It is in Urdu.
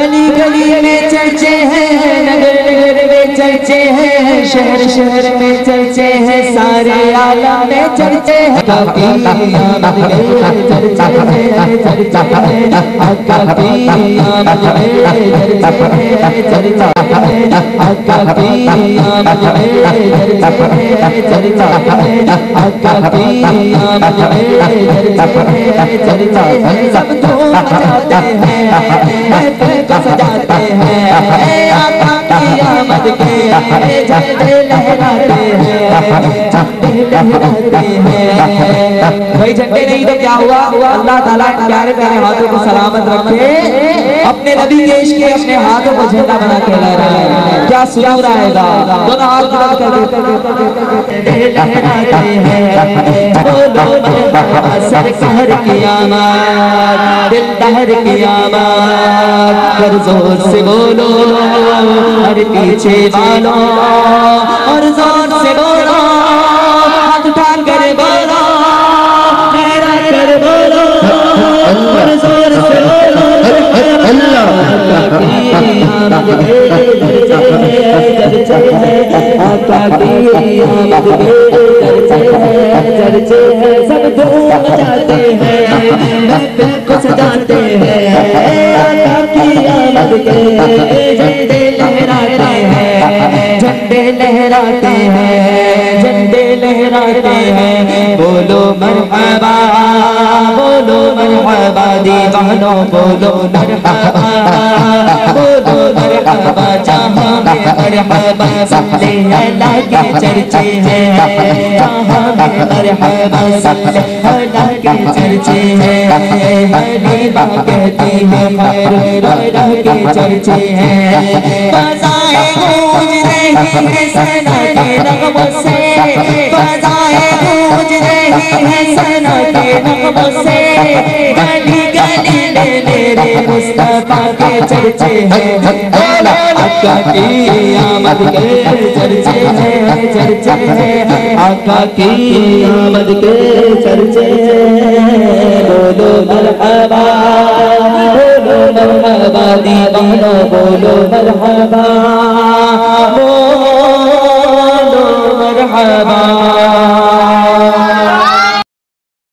گلی گلی میں چرچے ہیں، نگر نگر میں چرچے ہیں، شہر شہر میں چرچے ہیں، سارے عالم میں چرچے ہیں۔ آقا کی آمد کے چرچے ہیں، چرچے ہیں، آقا کی آمد میں چرچے ہیں، چرچے ہیں، آقا کی آمد میں چرچے ہیں، چرچے ہیں، آقا کی آمد میں چرچے ہیں، چرچے ہیں، سب دھوم مچاتے ہیں، محفل کو سجاتے ہیں، آقا کی آمد کے جھنڈے لہراتے ہیں، جھنڈے لہراتے ہیں۔ وہی جھنڈے نہیں تو کیا ہوا؟ اللہ تعالیٰ پیارے پیارے ہاتھوں کو سلامت رکھے، اپنے نبی کے عشق کے اپنے ہاتھوں کو جھنڈا بنا کے لہرائے، کیا سرور آئے گا؟ دونوں ہاتھ بلند کر دے، لہراتے ہیں، بولو مرحبا سرکار کی آمد، دلدار کی آمد، کر زور سے بولو ہر پیچھے والوں، اور زور سے بولو، ہاتھ اٹھا کر بولو، لہرا کر بولو، اور زور سے بولو، آقا کی آمد کے چرچے ہیں، چرچے ہیں، آقا کی آمد کے چرچے ہیں، چرچے ہیں، سب دھوم مچاتے ہیں، محفل کو سجاتے ہیں، آقا کی آمد کے جھنڈے لہراتے ہیں، جھنڈے لہراتے ہیں، جھنڈے لہراتے ہیں، بولو مرحبا، بولو مرحبا دیوانوں، بولو مرحبا، بولو مرحبا جہاں میں مرحبا صلی اللہ کے چرچے ہیں، جہاں میں مرحبا صلی اللہ کے چرچے ہیں، حلیمہ کہتی ہے خیر اللہ کے چرچے ہیں، فضائیں گونج رہی ہیں ثنا کے نغموں سے، فضائیں گونج رہی ہیں ثنا کے نغموں سے، گلی گلی میں میرے مصطفیٰ کے چرچے ہیں، آقا کی آمد کے چرچے ہیں، چرچے ہیں، آقا کی آمد کے چرچے ہیں، بولو مرحبا، بولو مرحبا دیوانوں، بولو مرحبا، بولو مرحبا